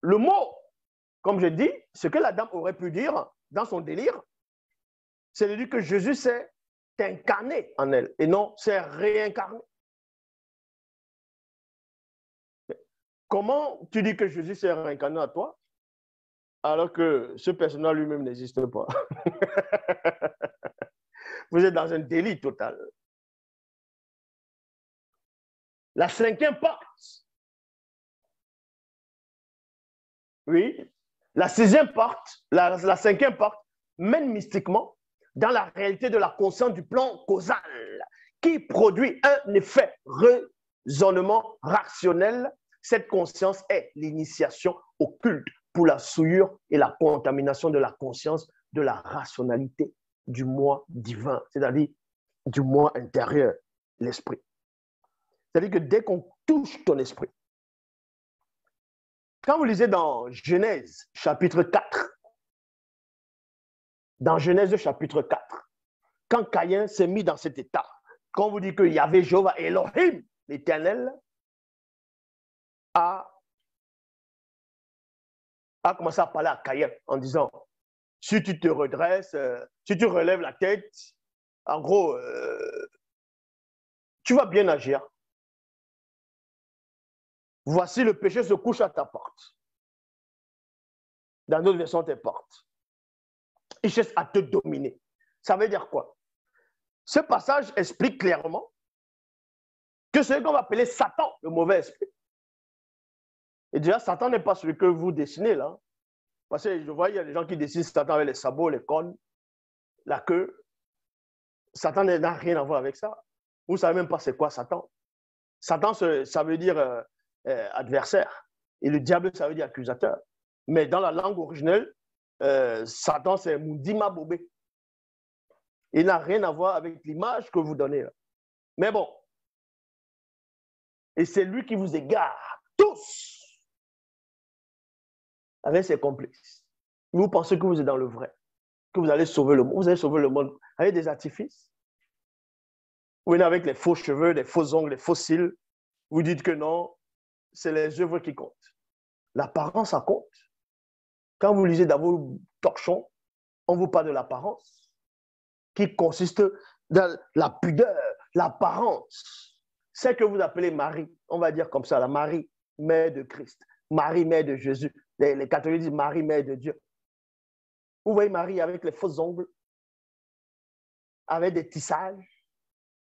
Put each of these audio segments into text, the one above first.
le mot, comme je dis, ce que la dame aurait pu dire dans son délire, c'est de dire que Jésus s'est incarné en elle et non s'est réincarné. Comment tu dis que Jésus s'est réincarné à toi alors que ce personnage lui-même n'existe pas? Vous êtes dans un délit total. La cinquième porte. Oui. La sixième porte, la cinquième porte, mène mystiquement dans la réalité de la conscience du plan causal qui produit un effet raisonnement rationnel. Cette conscience est l'initiation au culte pour la souillure et la contamination de la conscience de la rationalité du moi divin, c'est-à-dire du moi intérieur, l'esprit. C'est-à-dire que dès qu'on touche ton esprit, quand vous lisez dans Genèse chapitre 4, dans Genèse chapitre 4, quand Caïn s'est mis dans cet état, quand on vous dit qu'il y avait Jéhovah Elohim, l'Éternel, a commencé à parler à Caïn en disant, si tu te redresses, si tu relèves la tête, en gros, tu vas bien agir. Voici le péché se couche à ta porte. Dans d'autres versions, tes portes. Il cherche à te dominer. Ça veut dire quoi? Ce passage explique clairement que ce qu'on va appeler Satan, le mauvais esprit. Et déjà, Satan n'est pas celui que vous dessinez là. Parce que je vois, il y a des gens qui dessinent Satan avec les sabots, les cornes, la queue. Satan n'a rien à voir avec ça. Vous ne savez même pas c'est quoi Satan. Satan, ça veut dire adversaire. Et le diable, ça veut dire accusateur. Mais dans la langue originelle, Satan, c'est Moudima Bobé. Il n'a rien à voir avec l'image que vous donnez là. Mais bon. Et c'est lui qui vous égare tous avec ses complices. Vous pensez que vous êtes dans le vrai, que vous allez sauver le monde. Vous allez sauver le monde avec des artifices. Vous venez avec les faux cheveux, les faux ongles, les faux cils. Vous dites que non, c'est les œuvres qui comptent. L'apparence, ça compte. Quand vous lisez dans vos torchons, on vous parle de l'apparence, qui consiste dans la pudeur, l'apparence. C'est que vous appelez Marie, on va dire comme ça, la Marie, mère de Christ, Marie, mère de Jésus. Les catholiques disent Marie, mère de Dieu. Vous voyez Marie avec les faux ongles, avec des tissages,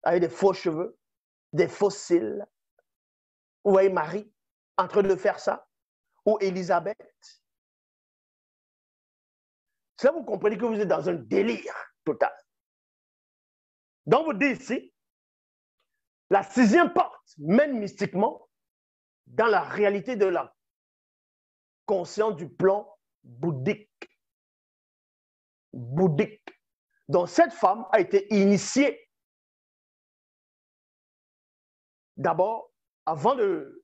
avec des faux cheveux, des faux cils. Vous voyez Marie en train de faire ça. Ou Élisabeth. C'est là que vous comprenez que vous êtes dans un délire total. Donc vous dites ici, la sixième porte mène mystiquement dans la réalité de la conscience du plan bouddhique. Donc cette femme a été initiée d'abord, avant de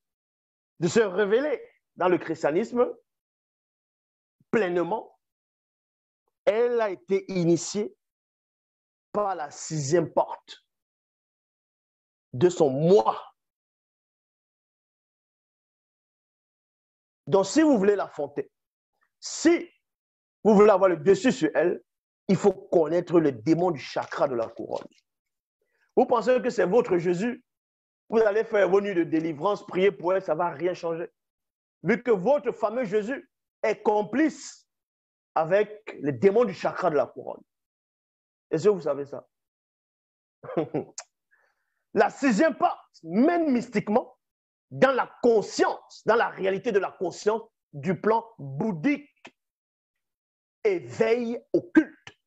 se révéler dans le christianisme pleinement, elle a été initiée par la sixième porte de son moi. Donc si vous voulez l'affronter, si vous voulez avoir le dessus sur elle, il faut connaître le démon du chakra de la couronne. Vous pensez que c'est votre Jésus, vous allez faire vos nuits de délivrance, prier pour elle, ça ne va rien changer. Vu que votre fameux Jésus est complice avec le démon du chakra de la couronne. Est-ce que vous savez ça? La sixième porte mène mystiquement dans la conscience, dans la réalité de la conscience du plan bouddhique et veille au culte.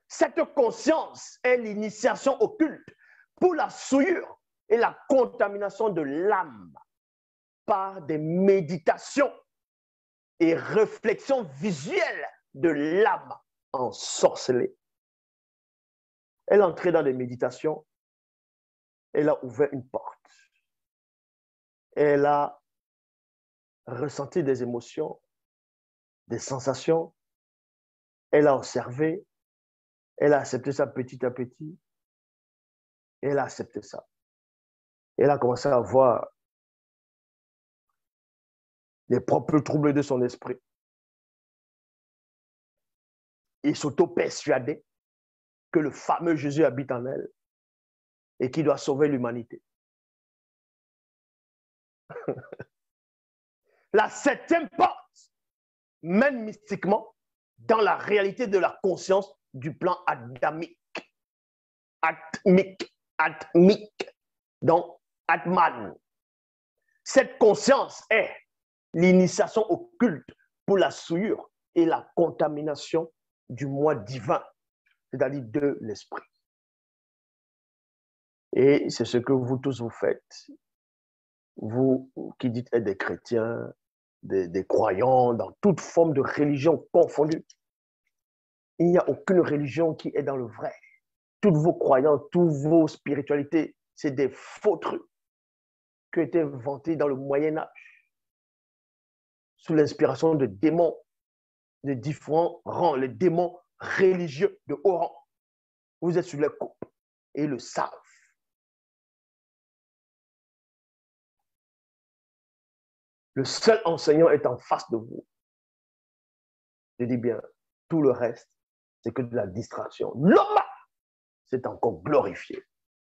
Cette conscience est l'initiation au culte pour la souillure et la contamination de l'âme par des méditations et réflexions visuelles de l'âme ensorcelée. Elle est entrée dans des méditations, elle a ouvert une porte. Elle a ressenti des émotions, des sensations. Elle a observé, elle a accepté ça petit à petit. Elle a accepté ça. Elle a commencé à voir les propres troubles de son esprit. Il s'auto-persuadait que le fameux Jésus habite en elle et qu'il doit sauver l'humanité. La septième porte mène mystiquement dans la réalité de la conscience du plan adamique. Atmique, donc Atman. Cette conscience est l'initiation occulte pour la souillure et la contamination du moi divin, c'est-à-dire de l'esprit. Et c'est ce que vous tous vous faites, vous qui dites être des chrétiens, des croyants, dans toute forme de religion confondue. Il n'y a aucune religion qui est dans le vrai. Toutes vos croyances, toutes vos spiritualités, c'est des faux trucs qui ont été inventés dans le Moyen-Âge, sous l'inspiration de démons de différents rangs, les démons religieux de haut rang. Vous êtes sur les coupe et ils le savent. Le seul enseignant est en face de vous. Je dis bien, tout le reste, c'est que de la distraction. L'homme s'est encore glorifié.